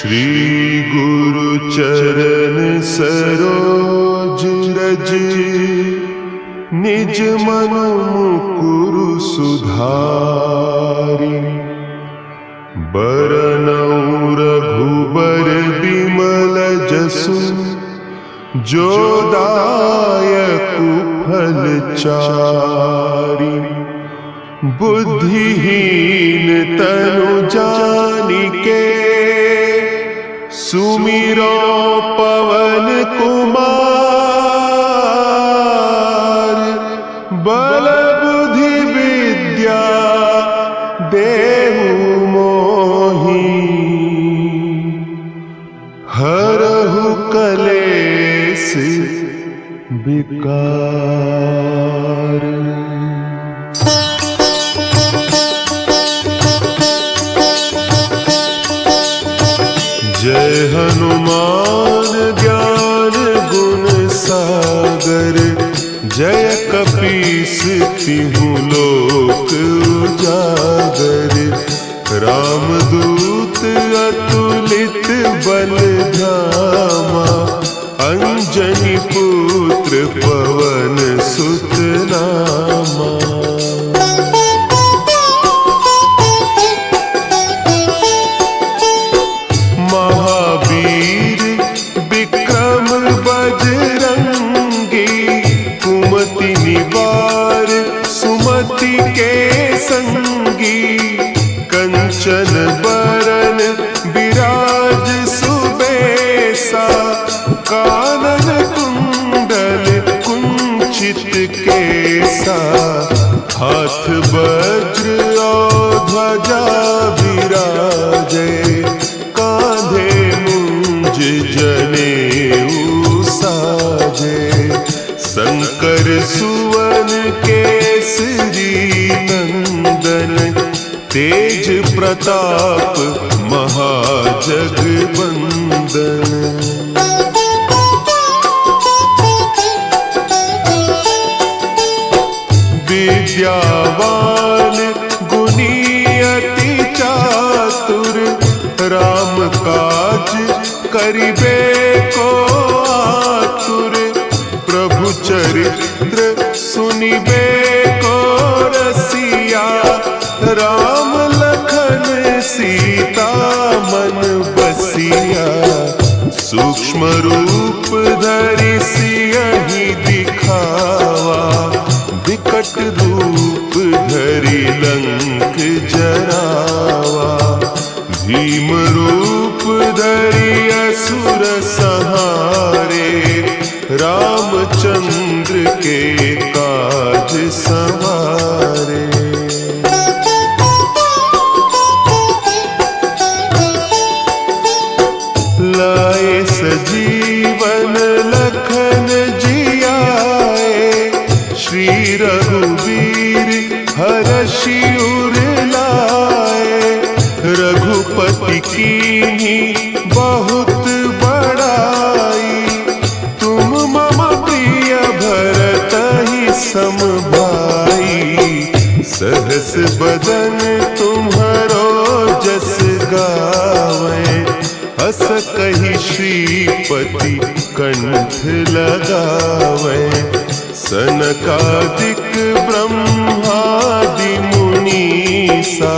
श्री गुरु चरण सरोज रज निज मन मुकुरु सुधारि। बरनउँ रघुबर बिमल जसु जो दायकु फल चारि। बुद्धिहीन तनु जानिके सुमिरो पवन कुमार। बल बुद्धि विद्या देहु मोहि हरहु कलेस विकार। जय हनुमान ज्ञान गुण सागर। जय कपीस तिहुँ लोक उजागर। रामदूत अतुलित बल धामा। अंजनी पुत्र पवन सुत नामा। महावीर विक्रम बजरंगी। कुमति निवार सुमति के संगी। कंचन बरन विराज सुबेसा। कानन कुंडल कुंचित केसा। हाथ वज्र और ध्वजा विराजे। कांधे मुंज जनेऊ साजे। शंकर सुवन केसरी नंदन। तेज प्रताप महाजगवंदन। विद्यावान गुणी अति चातुर। राम काज करिबे को आतुर। प्रभु चरित्र सुनिबे को रसिया। राम लखन सीता मन बसिया। सूक्ष्म रूप धरि सियहि दिखावा। विकट रूप धरि लंक जरावा। भीम रूप धरि असुर संहारे। रामचंद्र के काज सवारे। लाए सजीवन लखन जियाए। श्री रघुवीर हरषि उर लाए। रघुपति कीन्ही बहुत बड़ाई। तुम मम प्रिय भरतहि सम भाई। सहस बदन तुम्हरो जस गावें। हस कहि श्रीपति कंठ लगावें। सनकादिक ब्रह्मादि मुनीसा।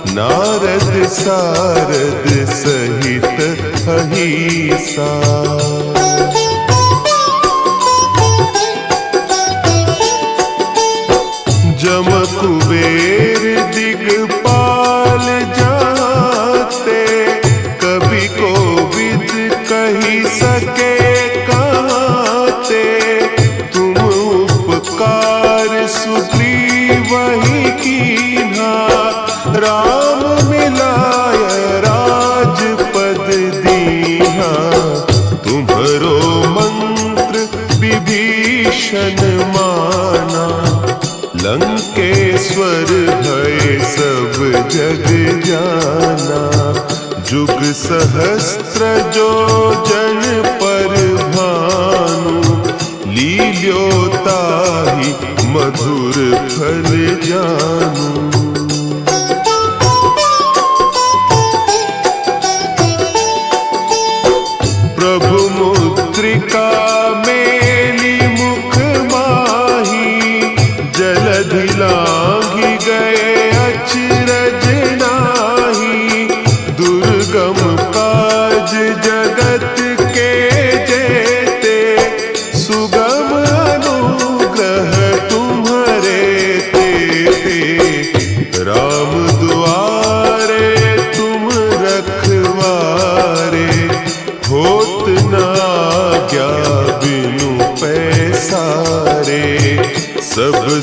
नारद सारद सहित अहीसा। जम कुबेर दिगपाल जाते। कवि कोविद कहि सके कहते। तुम उपकार सुग्रीवहि कीन्हा। राम मिलाय राजपद दीन्हा। तुम्हरो मंत्र विभीषण माना। लंकेश्वर भय सब जग जाना। जुग सहस्त्र जो जन पर भानु। लील्योताहि मधुर फल जानू।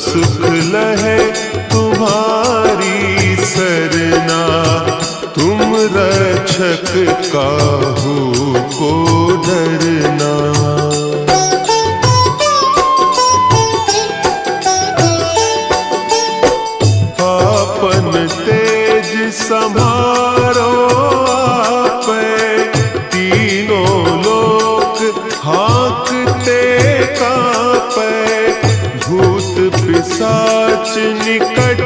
सुख लहे तुम्हारी सरना, तुम रक्षक काहू को डरना। आपन तेज संभारो आपे, तीनों लोक हाँकते कांपे। भूत पिशाच निकट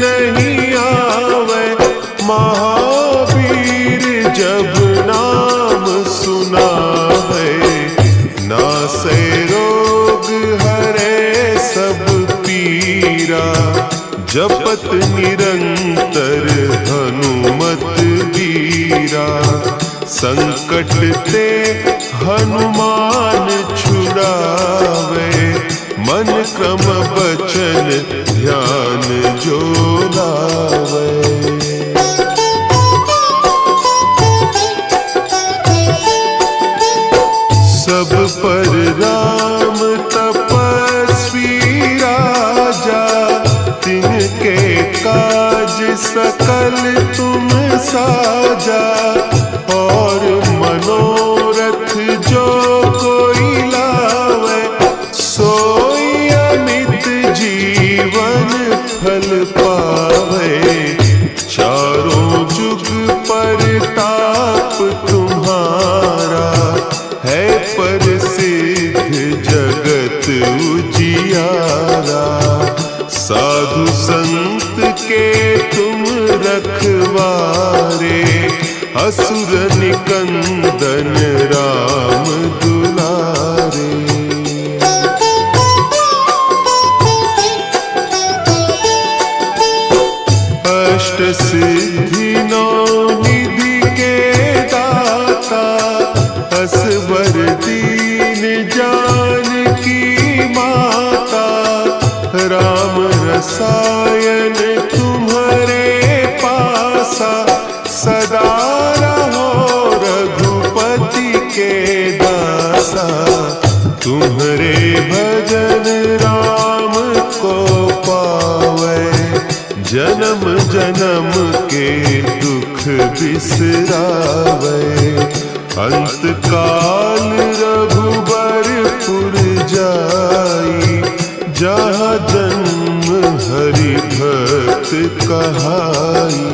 नहीं आवे, महावीर जब नाम सुनावे। नासे रोग हरे सब पीरा, जपत निरंतर हनुमत बीरा। संकट ते हनुमान छुड़ावे, मन क्रम बचन ध्यान जो लावे। सब पर राम तपस्वी राजा, तिनके काज सकल तुम साजा। और मनोरथ जो कोई लावे, सोई अमित जीवन फल पावे। चारों जुग परताप तुम्हारा, है प्रसिद्ध जगत उजियारा। साधु संत के तुम रखवारे, असुर निकंदन राम दुलारे। अष्ट सिद्धि नौ निधि के दाता, असवर दीन जानकी माता। राम रसायन तुम्हारे पासा, सदा रहो रघुपति के दासा। तुम्हारे भजन राम को पावे, जन्म जन्म के दुख बिसरावे। अंत काल रघुबरपुर जाई, जहाँ जन्म हरि भक्त कहाई।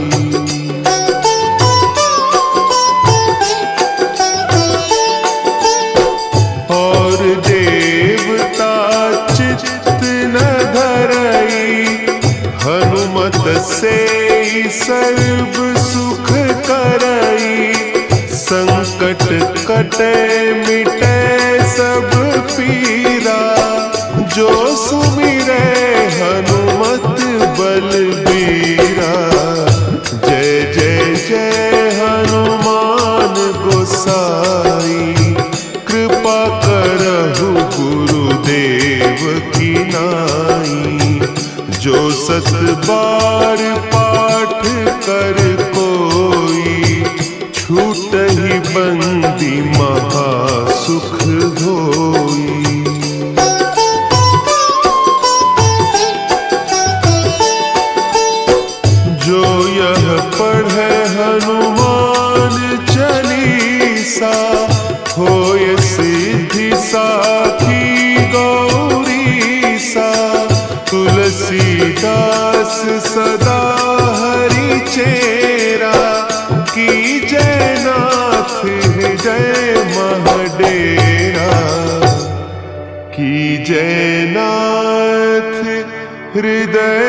और देवता चित्त न धरई, हनुमत से सर्व सुख करई। संकट कटे मिटे सब पीरा, जो सुमिरे हनुमत बलबीरा। जय जय जय हनुमान गोसाई, कृपा करहु गुरुदेव की नाई। जो सत बार पाठ कर कोई, छूटहि बंदी महा सुख होई। जो यह पढ़े हनुमान चालीसा, होय सिद्धि साखी गौरीसा। तुलसीदास सदा हरि चेरा, की जय नाथ हृदय महडेरा। की जय नाथ हृदय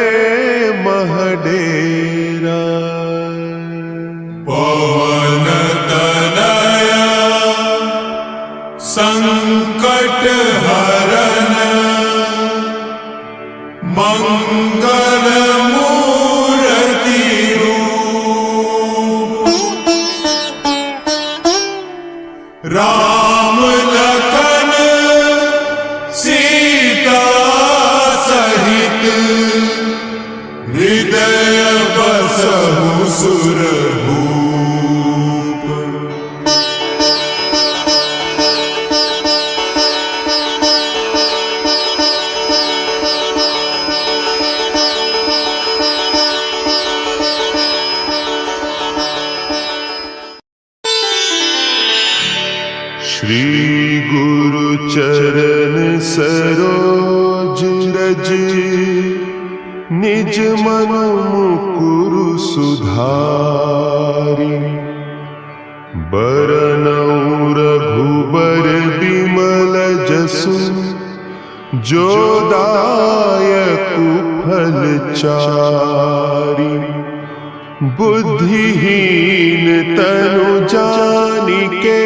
महडेरा। पवन तनया संकट हरन, मंगल मूर्ति रूप। राम लखन सीता सहित, हृदय बसहु सुरभूप। श्री गुरु चरण सरोज रज निज मन मुकुरु सुधारि बरनउँ रघुबर बिमल जसु जो दायक फल चारि बुद्धिहीन तनु जानिके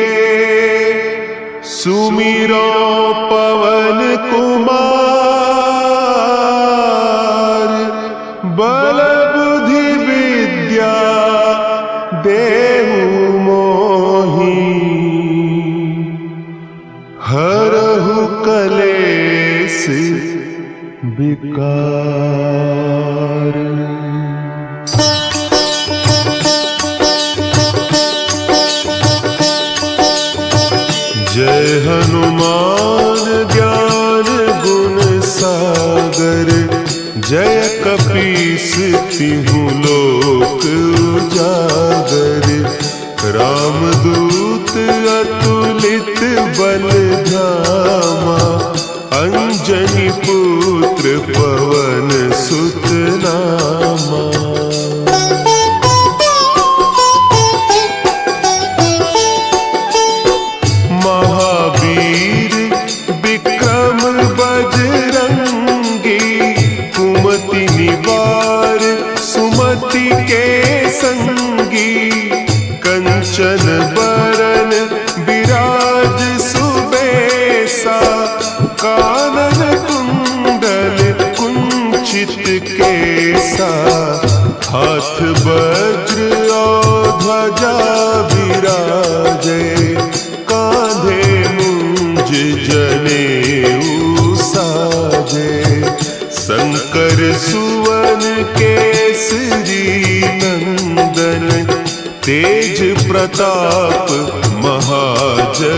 सुमिरो पवन कुमार बल बुद्धि विद्या देहु मोहि हरहु कलेस विकार। जय हनुमान ज्ञान गुण सागर जय कपीस तिहु लोक उजागर रामदूत अतुलित बल धामा अंजनी पुत्र पवन सुत नामा। महावीर विक्रम बजरंगी कुमति निवार सुमति के संगी कंचन बरन विराज सुबेसा कानन कुंडल कुंचित केसा हाथ वज्र और ध्वजा विराजे कांधे मुंज जनेऊ साजे शंकर सुवन केसरी नंदन तेज प्रताप महाजगबंदन।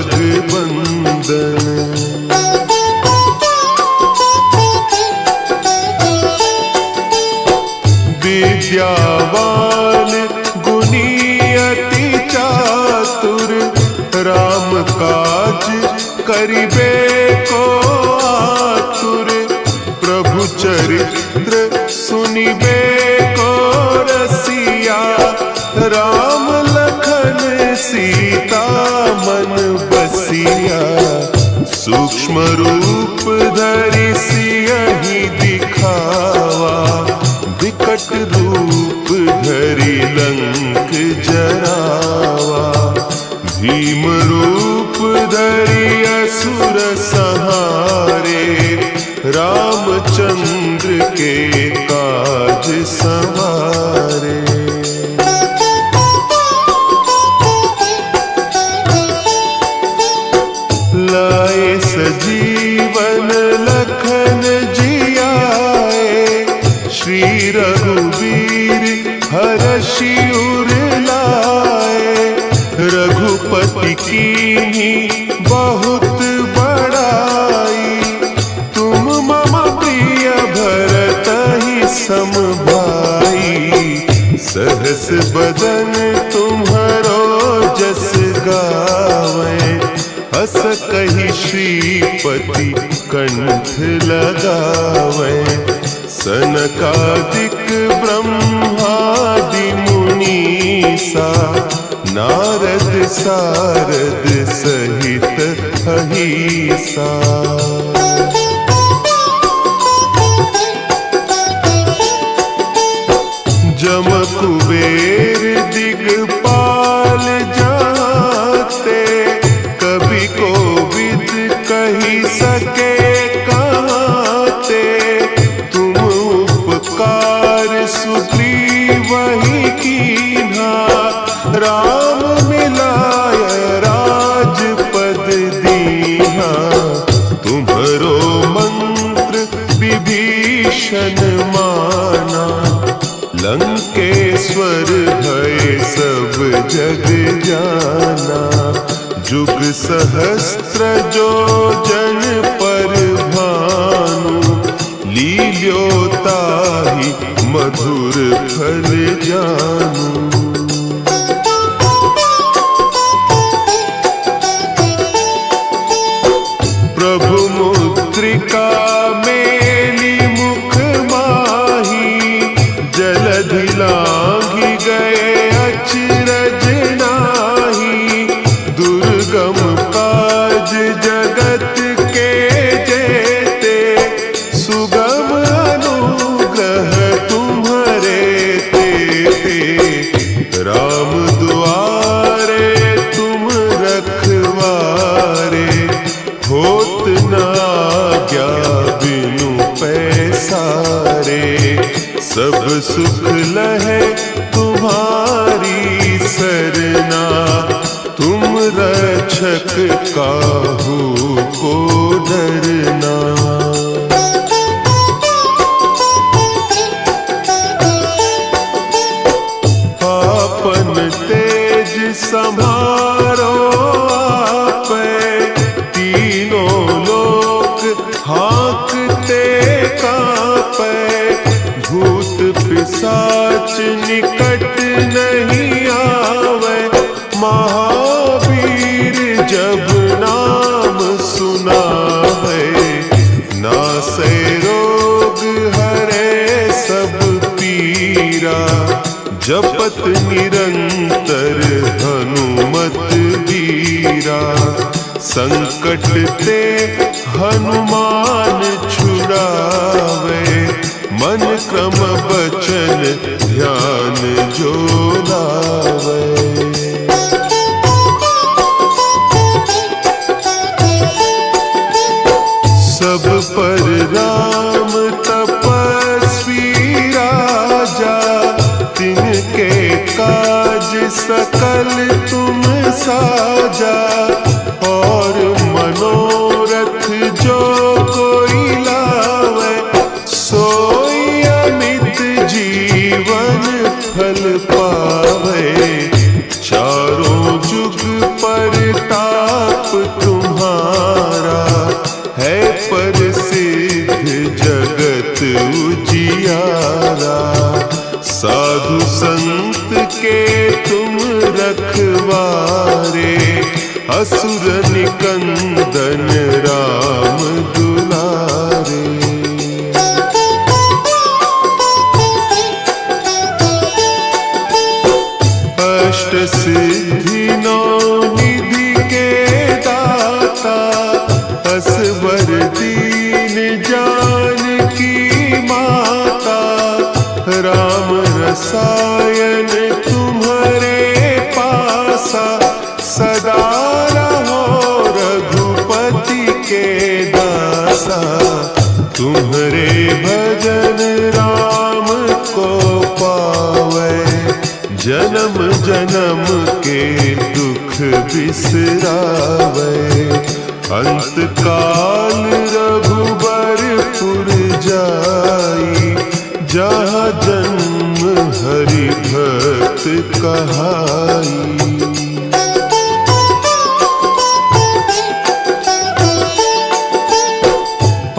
विद्यावान गुणी अति चातुर राम काज करिबे को आतुर प्रभु चरित्र सुनिबे को रसिया राम लखन सीता मन बसिया सूक्ष्म रूप धरि सियहि दिखावा विकट रूप धरि लंक जरावा भीम रूप धरि असुर संहारे रामचंद्र के काज संवारे। लाए सजीवन लखन जियाए श्री रघुवीर हरषि उर लाए रघुपति कीन्ही बहुत बड़ाई तुम मम प्रिय भरतहि सम भाई सहस बदन तुम्हरो जस गावे हस कहि श्रीपति कंठ लगावे सनकादिक ब्रह्मादि मुनीसा नारद सारद सहित अहिसा। जम कुबेर दिगपाल जाते कभी कोविद कही सके कहते तुम उपकार सुग्रीवहि कीन्हा राम मिलाय राजपद दीन्हा तुम्हरो मंत्र विभीषण माना लंकेश्वर भय सब जग जाना जुग सहस्त्र जो जन पर भानु लील्योताहि मधुर फल जानू। राम दुआरे तुम रखवारे, होत न आज्ञा बिनु पैसारे। सब सुख लहे तुम्हारी सरना, तुम रक्षक काहू को डरना। आपन तेज संभारो आपे, तीनों लोक हाँकते कांपे। भूत पिशाच निकट नहीं आवे, महावीर जब नाम सुनावे। नासे रोग हरे सब पीरा, जपत निरंतर हनुमत बीरा। संकट ते हनुमान छुड़ावे, मन क्रम बचन ध्यान जो लावे। सब पर राम तपस्वी राजा, तिनके काज सकल तुम साजा। और मनोरथ जो कोई लावे, सोई अमित जीवन फल पावे। चारों जुग परताप तुम्हारा, है प्रसिद्ध जगत उजियारा। साधु संत के तुम रखवारे, असुर निकंदन राम दुलारे। अष्ट सिद्धि नौ निधि के दाता, असवर दीन जानकी माता। राम रसायन तुम्हारे पासा, सदा रहो रघुपति के दासा। तुम्हारे भजन राम को पावे, जन्म जन्म के दुख बिसरावे। अंत काल रघुबरपुर जाई, जहाँ जन्म हरि भक्त कहाई।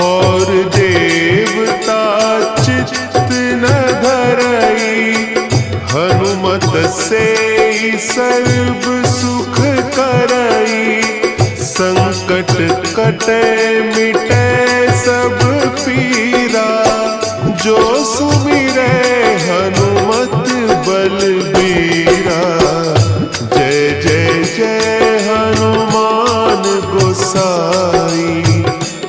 और देवता चित्त न धरई, हनुमत से सर्व सुख करई। संकट कटे मिटे सब पीरा, जो सुमिरे हनुमत बलबीरा। जय जय जय हनुमान गोसाई,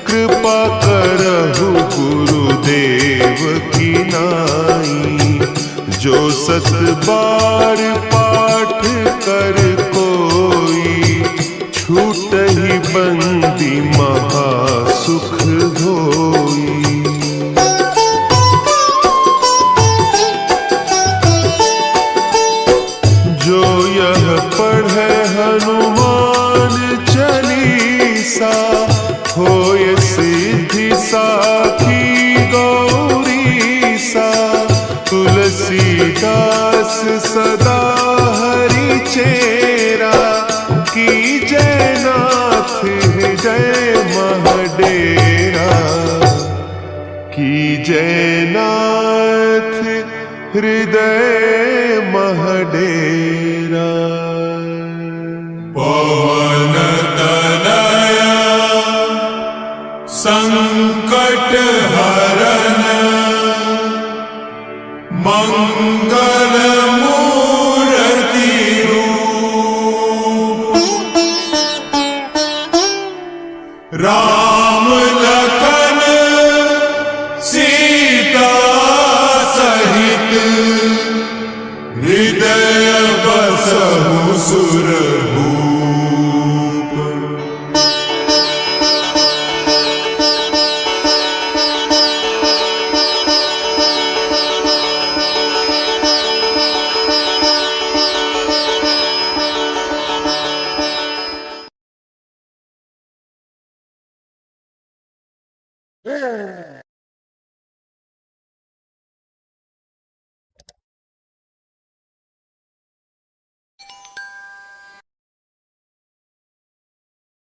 कृपा करहु गुरुदेव की नाई। जो सत बार पाठ कर कोई, छूटहि बंदी महासुख होई। जो यह पढ़े हनुमान चालीसा, होय सिद्धि साखी गौरीसा। तुलसीदास सदा हरि चेरा, की जय नाथ हृदय महडेरा। की जय नाथ हृदय महडेरा। पवन तनया संकट हरन, मंगल मूर्ति रूप। राम लखन सीता सहित असुर भूप